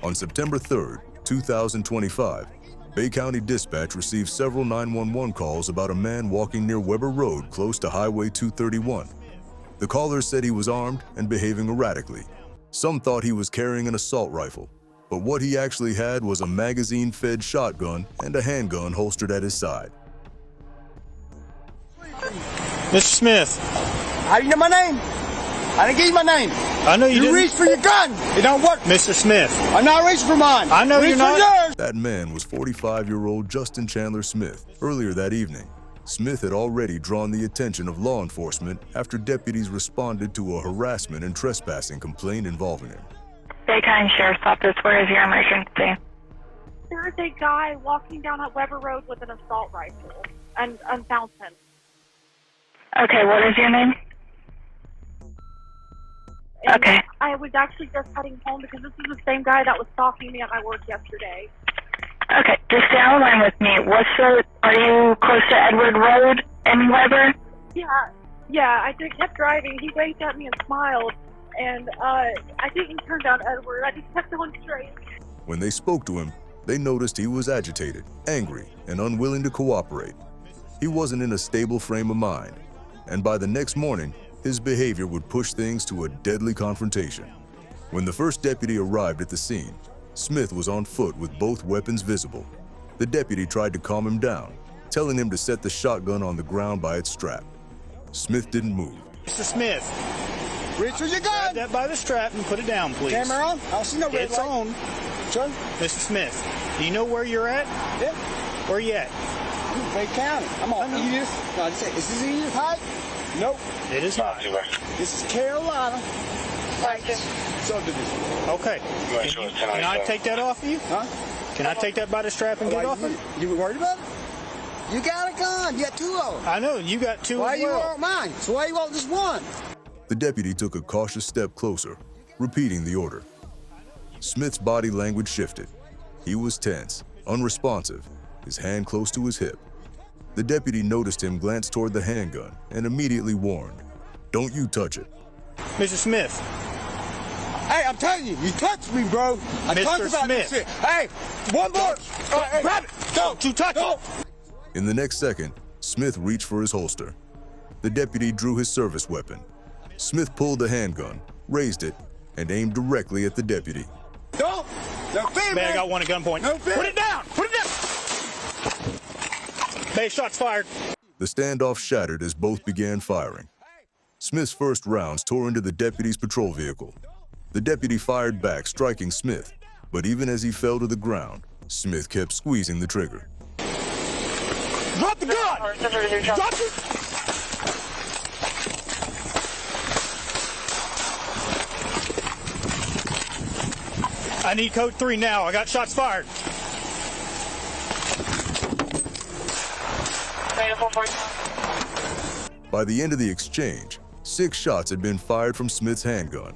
On September 3rd, 2025, Bay County Dispatch received several 911 calls about a man walking near Weber Road close to Highway 231. The callers said he was armed and behaving erratically. Some thought he was carrying an assault rifle, but what he actually had was a magazine-fed shotgun and a handgun holstered at his side. Mr. Smith. How do you know my name? I didn't give you my name. I know you didn't. You reach for your gun. It don't work. Mr. Smith. I'm not reaching for mine. I know you're not. Reach for yours. That man was 45-year-old Justin Chandler Smith. Earlier that evening, Smith had already drawn the attention of law enforcement after deputies responded to a harassment and trespassing complaint involving him. Bay County Sheriff's Office, where is your emergency? There is a guy walking down at Weber Road with an assault rifle and found him. Okay, what is your name? And okay. I was actually just heading home because this is the same guy that was stalking me at my work yesterday. Okay, just stay on the line with me. Are you close to Edward Road in Weber? Yeah, I just kept driving. He waved at me and smiled, and I didn't turn down Edward. I just kept going straight. When they spoke to him, they noticed he was agitated, angry, and unwilling to cooperate. He wasn't in a stable frame of mind, and by the next morning, his behavior would push things to a deadly confrontation. When the first deputy arrived at the scene, Smith was on foot with both weapons visible. The deputy tried to calm him down, telling him to set the shotgun on the ground by its strap. Smith didn't move. Mr. Smith. Reach for your Grab gun. that by the strap and put it down, please. Camera on? I don't see no red It's light. on. Sure. Mr. Smith, do you know where you're at? Yeah. Where you at? Bay County. I'm on Edith. No, is this Edith Height? Nope. It is not. This is Carolina. Subdivision. Okay. Can I take that off of you? Huh? Can I take that by the strap and get off it? You worried about it? You got a gun. You got two of them. I know. You got two Why as you well. want mine? So why you want just one? The deputy took a cautious step closer, repeating the order. Smith's body language shifted. He was tense, unresponsive, his hand close to his hip. The deputy noticed him glance toward the handgun and immediately warned, "Don't you touch it." Mr. Smith. Hey, I'm telling you, you touched me, bro. I Mr. talked about Smith. this shit. Hey, one more. Hey, grab it. Don't you touch it. In the next second, Smith reached for his holster. The deputy drew his service weapon. Smith pulled the handgun, raised it, and aimed directly at the deputy. Don't. No fear, Man, I man. got one at gunpoint. No fear. Put it down. Put it down. Bay, shots fired. The standoff shattered as both began firing. Smith's first rounds tore into the deputy's patrol vehicle. The deputy fired back, striking Smith, but even as he fell to the ground, Smith kept squeezing the trigger. Drop the gun. Drop it. I need code 3 now. I got shots fired. By the end of the exchange, 6 shots had been fired from Smith's handgun,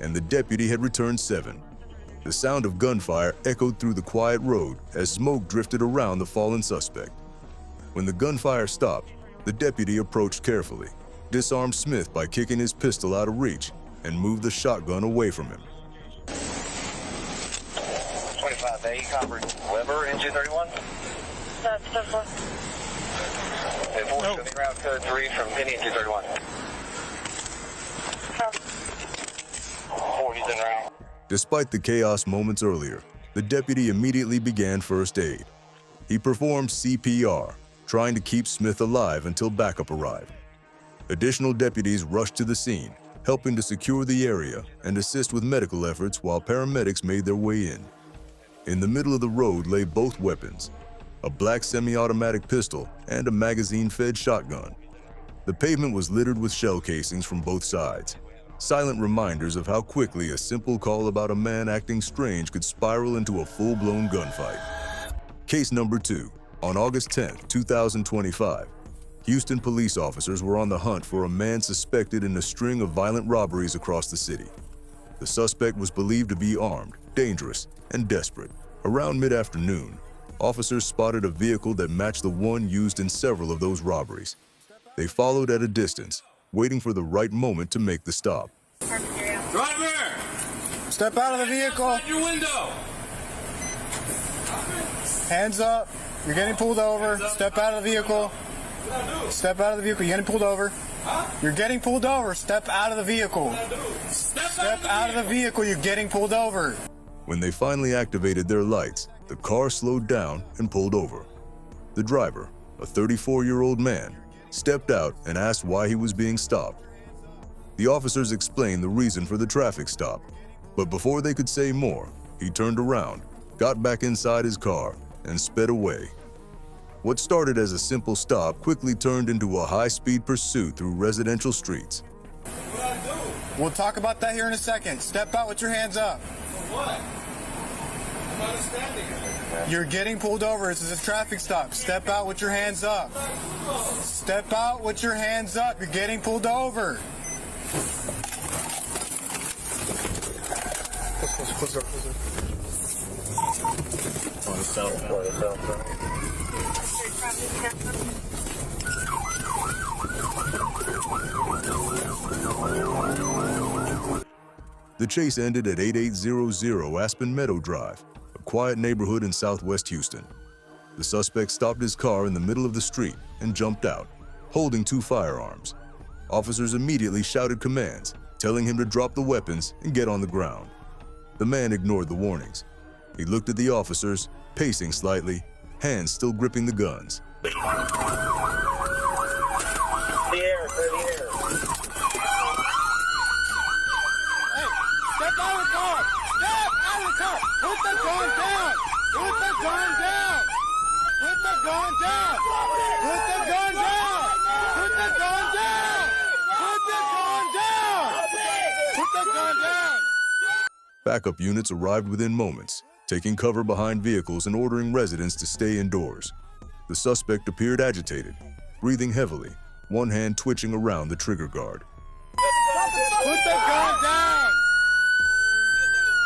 and the deputy had returned 7. The sound of gunfire echoed through the quiet road as smoke drifted around the fallen suspect. When the gunfire stopped, the deputy approached carefully, disarmed Smith by kicking his pistol out of reach, and moved the shotgun away from him. 25A, covering Weber, engine 31. That's one. And 4 sending route code 3 from Penny, engine 31. 4, he's en route. Despite the chaos moments earlier, the deputy immediately began first aid. He performed CPR, trying to keep Smith alive until backup arrived. Additional deputies rushed to the scene, helping to secure the area and assist with medical efforts while paramedics made their way in. In the middle of the road lay both weapons, a black semi-automatic pistol and a magazine-fed shotgun. The pavement was littered with shell casings from both sides, silent reminders of how quickly a simple call about a man acting strange could spiral into a full-blown gunfight. Case number 2. On August 10, 2025, Houston police officers were on the hunt for a man suspected in a string of violent robberies across the city. The suspect was believed to be armed, dangerous, and desperate. Around mid-afternoon, officers spotted a vehicle that matched the one used in several of those robberies. They followed at a distance, waiting for the right moment to make the stop. Driver! Step out of the vehicle. Outside your window! Hands up. You're getting pulled over. Step out of the vehicle. Step out of the vehicle. You're getting pulled over. You're getting pulled over. Step out of the vehicle. Step out of the vehicle. You're getting pulled over. When they finally activated their lights, the car slowed down and pulled over. The driver, a 34-year-old man, stepped out and asked why he was being stopped. The officers explained the reason for the traffic stop, but before they could say more, he turned around, got back inside his car, and sped away. What started as a simple stop quickly turned into a high-speed pursuit through residential streets. We'll talk about that here in a second. Step out with your hands up. What? I'm understanding. You're getting pulled over. This is a traffic stop. Step out with your hands up. Step out with your hands up. You're getting pulled over. Closer. On the south side. The chase ended at 8800 Aspen Meadow Drive, a quiet neighborhood in southwest Houston. The suspect stopped his car in the middle of the street and jumped out, holding 2 firearms. Officers immediately shouted commands, telling him to drop the weapons and get on the ground. The man ignored the warnings. He looked at the officers, pacing slightly, hands still gripping the guns. The air, clear the air. Hey, step out of the car! Step out of the car! Put the gun down! Put the gun down! Put the gun down! Put the gun down! Put the gun down! Put the gun down! Put the gun down! Backup units arrived within moments, taking cover behind vehicles and ordering residents to stay indoors. The suspect appeared agitated, breathing heavily, one hand twitching around the trigger guard. Put the gun down!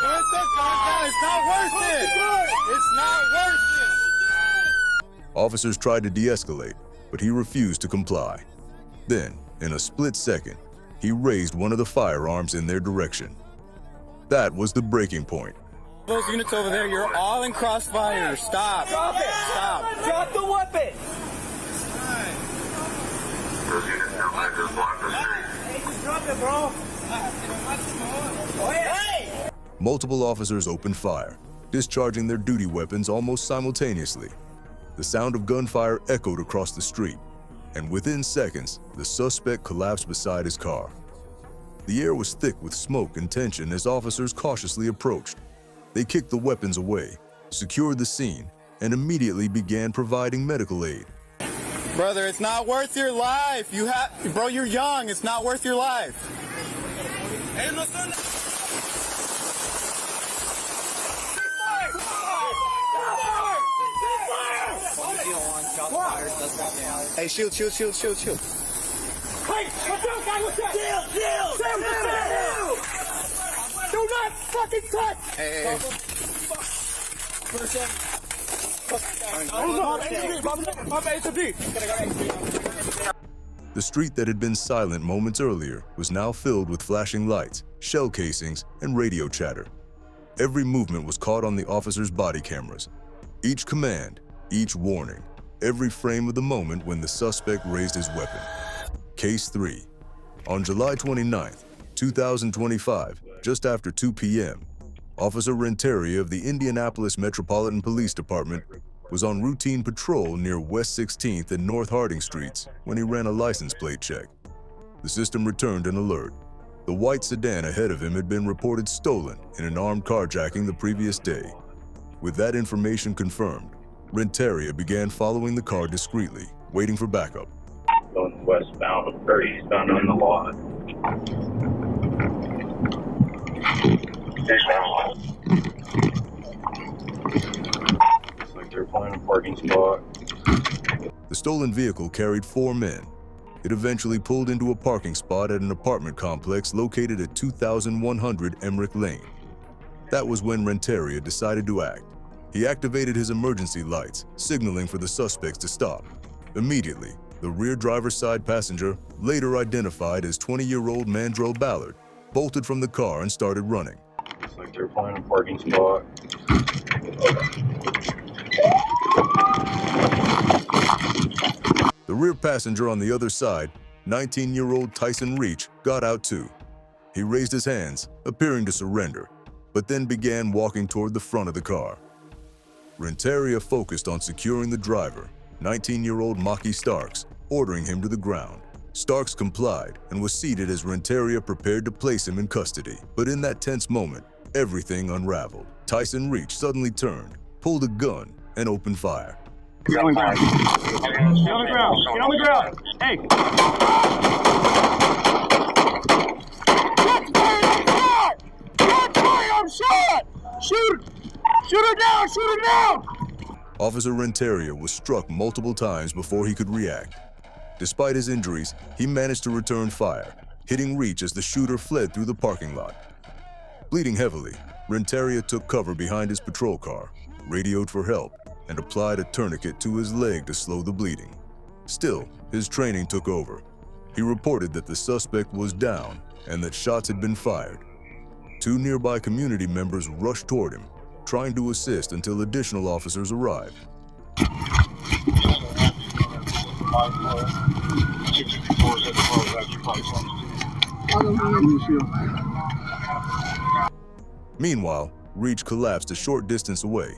Put the gun down! It's not worth it! It's not worth it! Officers tried to de-escalate, but he refused to comply. Then, in a split second, he raised one of the firearms in their direction. That was the breaking point. Those units over there, you're all in crossfire. Stop. Drop it. Stop. Drop the weapon. Those units now just block the street. Hey, just drop it, bro. Hey! Multiple officers opened fire, discharging their duty weapons almost simultaneously. The sound of gunfire echoed across the street, and within seconds, the suspect collapsed beside his car. The air was thick with smoke and tension as officers cautiously approached. They kicked the weapons away, secured the scene, and immediately began providing medical aid. Brother, it's not worth your life. Bro, you're young. It's not worth your life. Hey, shield. Hey, what's up, guys? What's up? Deal! Do not fucking touch! Hey. The street that had been silent moments earlier was now filled with flashing lights, shell casings, and radio chatter. Every movement was caught on the officers' body cameras. Each command, each warning, every frame of the moment when the suspect raised his weapon. Case 3. On July 29, 2025, just after 2 p.m., Officer Renteria of the Indianapolis Metropolitan Police Department was on routine patrol near West 16th and North Harding Streets when he ran a license plate check. The system returned an alert. The white sedan ahead of him had been reported stolen in an armed carjacking the previous day. With that information confirmed, Renteria began following the car discreetly, waiting for backup. Going westbound or eastbound on the lot. Looks like they're finding a parking spot. The stolen vehicle carried 4 men. It eventually pulled into a parking spot at an apartment complex located at 2100 Emmerich Lane. That was when Renteria decided to act. He activated his emergency lights, signaling for the suspects to stop. Immediately, the rear driver's side passenger, later identified as 20-year-old Mandrell Ballard, bolted from the car and started running. Looks like they're finding a parking spot. The rear passenger on the other side, 19-year-old Tyson Reach, got out too. He raised his hands, appearing to surrender, but then began walking toward the front of the car. Renteria focused on securing the driver, 19-year-old Maki Starks, ordering him to the ground. Starks complied and was seated as Renteria prepared to place him in custody. But in that tense moment, everything unraveled. Tyson Reach suddenly turned, pulled a gun, and opened fire. Get on the ground. Get on the ground. Get on the ground. Hey. I'm shot! Shoot! Shoot her down! Shoot her down! Officer Renteria was struck multiple times before he could react. Despite his injuries, he managed to return fire, hitting Reach as the shooter fled through the parking lot. Bleeding heavily, Renteria took cover behind his patrol car, radioed for help, and applied a tourniquet to his leg to slow the bleeding. Still, his training took over. He reported that the suspect was down and that shots had been fired. Two nearby community members rushed toward him, trying to assist until additional officers arrived. Meanwhile, Reach collapsed a short distance away,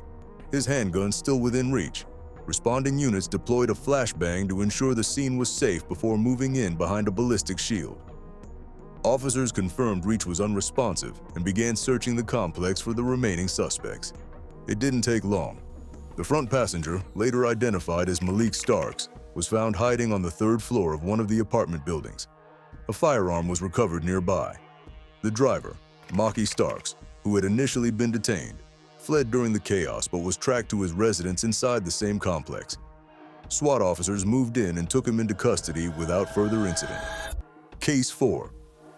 his handgun still within reach. Responding units deployed a flashbang to ensure the scene was safe before moving in behind a ballistic shield. Officers confirmed Reach was unresponsive and began searching the complex for the remaining suspects. It didn't take long. The front passenger, later identified as Malik Starks, was found hiding on the third floor of one of the apartment buildings. A firearm was recovered nearby. The driver, Maki Starks, who had initially been detained, fled during the chaos but was tracked to his residence inside the same complex. SWAT officers moved in and took him into custody without further incident. Case 4.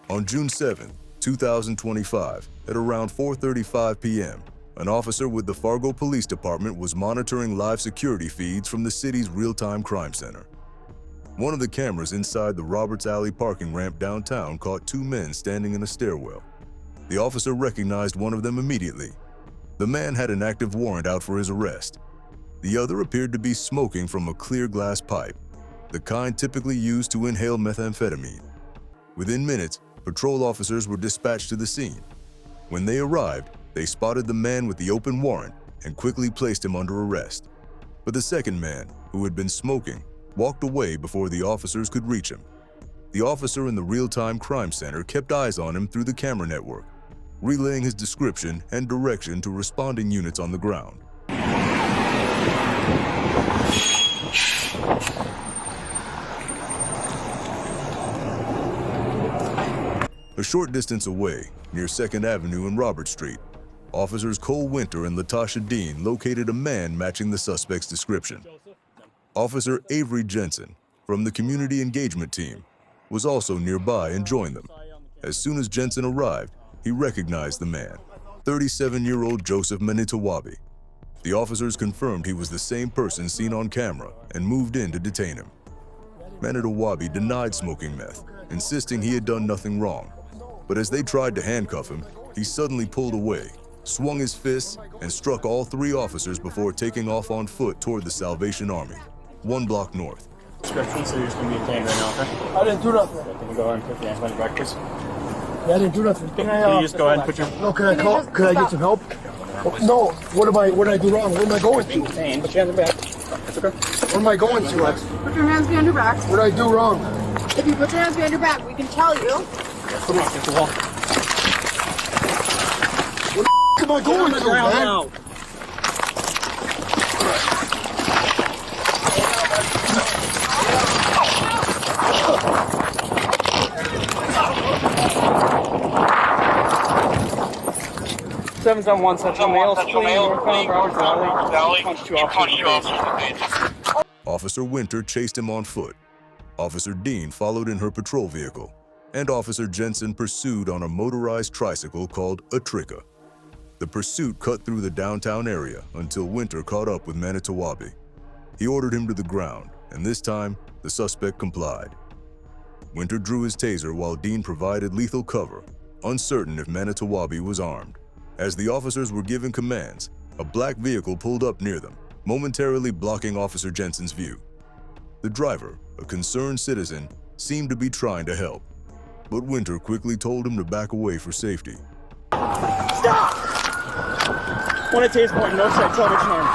On June 7, 2025, at around 4:35 p.m., an officer with the Fargo Police Department was monitoring live security feeds from the city's real-time crime center. One of the cameras inside the Roberts Alley parking ramp downtown caught two men standing in a stairwell. The officer recognized one of them immediately. The man had an active warrant out for his arrest. The other appeared to be smoking from a clear glass pipe, the kind typically used to inhale methamphetamine. Within minutes, patrol officers were dispatched to the scene. When they arrived, they spotted the man with the open warrant and quickly placed him under arrest. But the second man, who had been smoking, walked away before the officers could reach him. The officer in the real-time crime center kept eyes on him through the camera network, relaying his description and direction to responding units on the ground. A short distance away, near 2nd Avenue and Robert Street, officers Cole Winter and Latasha Dean located a man matching the suspect's description. Officer Avery Jensen, from the community engagement team, was also nearby and joined them. As soon as Jensen arrived, he recognized the man, 37-year-old Joseph Manitowabi. The officers confirmed he was the same person seen on camera and moved in to detain him. Manitowabi denied smoking meth, insisting he had done nothing wrong. But as they tried to handcuff him, he suddenly pulled away, swung his fists, and struck all three officers before taking off on foot toward the Salvation Army, 1 block north. Discretion, so you're just going to be detained right now, okay? I didn't do nothing. Can you go ahead and put your hands behind your back, please? Yeah, I didn't do nothing. Can you just go ahead and put your... No, can I call? Can I get some help? No. What did I do wrong? What am I going to? Detained. Put your hands behind your back. It's okay. What am I going to? Put your hands behind your back. What did I do wrong? If you put your hands behind your back, we can tell you. Come on, get the wall. What the am I going to, man? Now. Seven's on one Central Male Street, northbound Roberts Alley. Punched two officers in the face. Officer Winter chased him on foot. Officer Dean followed in her patrol vehicle, and Officer Jensen pursued on a motorized tricycle called a Tricka. The pursuit cut through the downtown area until Winter caught up with Manitowabi. He ordered him to the ground, and this time, the suspect complied. Winter drew his taser while Dean provided lethal cover, uncertain if Manitowabi was armed. As the officers were giving commands, a black vehicle pulled up near them, momentarily blocking Officer Jensen's view. The driver, a concerned citizen, seemed to be trying to help, but Winter quickly told him to back away for safety. Stop! One at tase point, north side television arm.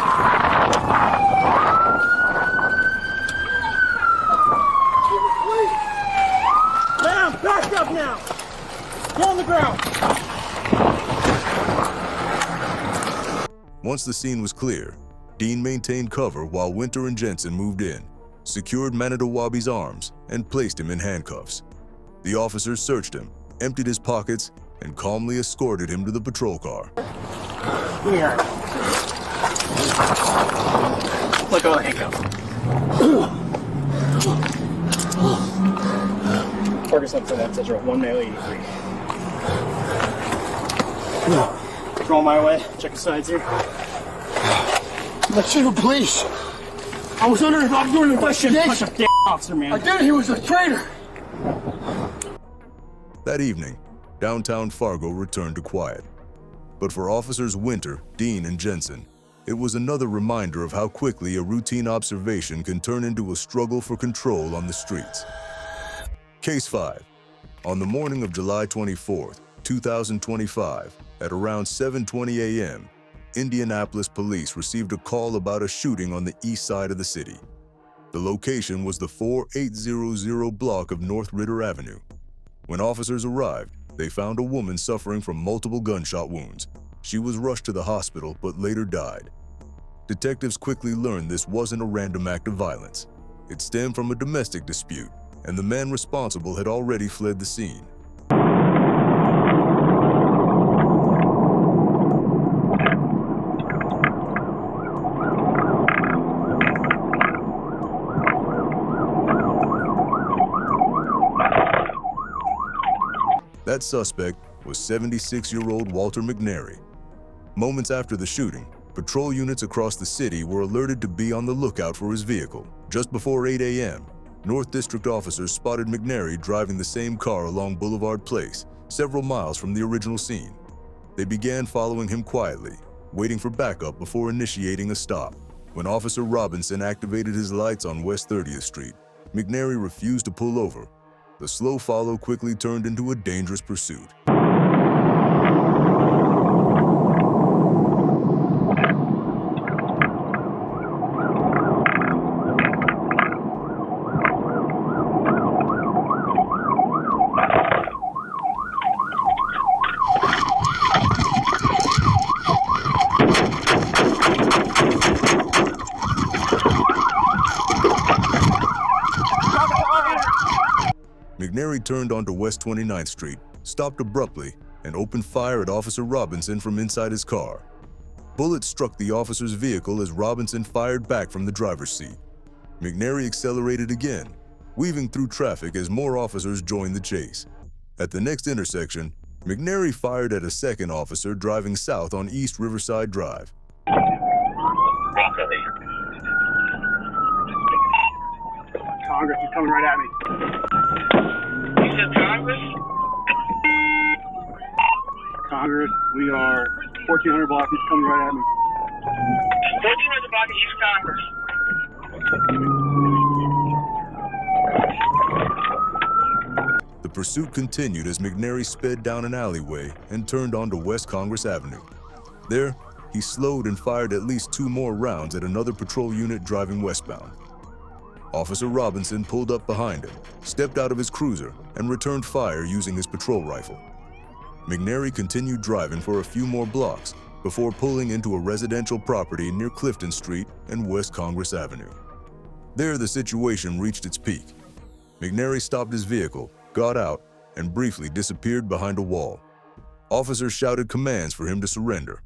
Ma'am, back up now! Get on the ground! Once the scene was clear, Dean maintained cover while Winter and Jensen moved in, secured Manitowabi's arms, and placed him in handcuffs. The officers searched him, emptied his pockets, and calmly escorted him to the patrol car. Here. Let go of the handcuff. Ferguson for that says you're 1 male 83. Throw my way. Check the sides here. The chief of police. I was under I'm doing an investigation. Punch a damn officer, man. I did. He was a traitor. That evening, downtown Fargo returned to quiet. But for Officers Winter, Dean, and Jensen, it was another reminder of how quickly a routine observation can turn into a struggle for control on the streets. Case 5. On the morning of July 24th, 2025, at around 7:20 a.m., Indianapolis police received a call about a shooting on the east side of the city. The location was the 4800 block of North Ritter Avenue. When officers arrived, they found a woman suffering from multiple gunshot wounds. She was rushed to the hospital but later died. Detectives quickly learned this wasn't a random act of violence. It stemmed from a domestic dispute, and the man responsible had already fled the scene. That suspect was 76-year-old Walter McNary. Moments after the shooting, patrol units across the city were alerted to be on the lookout for his vehicle. Just before 8 a.m., North District officers spotted McNary driving the same car along Boulevard Place, several miles from the original scene. They began following him quietly, waiting for backup before initiating a stop. When Officer Robinson activated his lights on West 30th Street, McNary refused to pull over. The slow follow quickly turned into a dangerous pursuit. McNary turned onto West 29th Street, stopped abruptly, and opened fire at Officer Robinson from inside his car. Bullets struck the officer's vehicle as Robinson fired back from the driver's seat. McNary accelerated again, weaving through traffic as more officers joined the chase. At the next intersection, McNary fired at a second officer driving south on East Riverside Drive. Congress is coming right at me. You said Congress? Congress, we are 1400 block. He's coming right at me. 1400 block of East Congress. The pursuit continued as McNary sped down an alleyway and turned onto West Congress Avenue. There, he slowed and fired at least 2 more rounds at another patrol unit driving westbound. Officer Robinson pulled up behind him, stepped out of his cruiser, and returned fire using his patrol rifle. McNary continued driving for a few more blocks before pulling into a residential property near Clifton Street and West Congress Avenue. There, the situation reached its peak. McNary stopped his vehicle, got out, and briefly disappeared behind a wall. Officers shouted commands for him to surrender.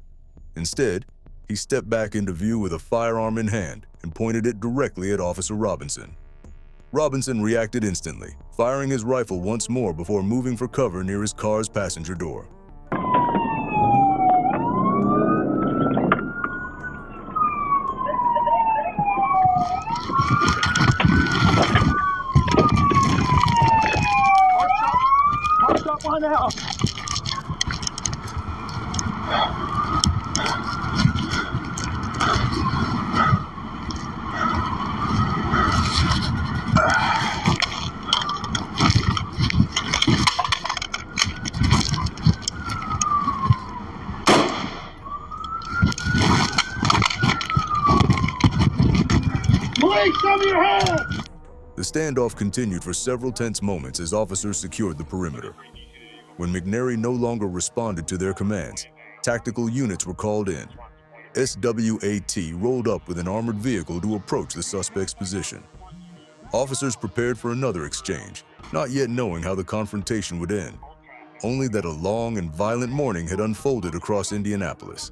Instead, he stepped back into view with a firearm in hand and pointed it directly at Officer Robinson. Robinson reacted instantly, firing his rifle once more before moving for cover near his car's passenger door. Hard stop behind the house. Hey, show me your hand! The standoff continued for several tense moments as officers secured the perimeter. When McNary no longer responded to their commands, tactical units were called in. SWAT rolled up with an armored vehicle to approach the suspect's position. Officers prepared for another exchange, not yet knowing how the confrontation would end, only that a long and violent morning had unfolded across Indianapolis.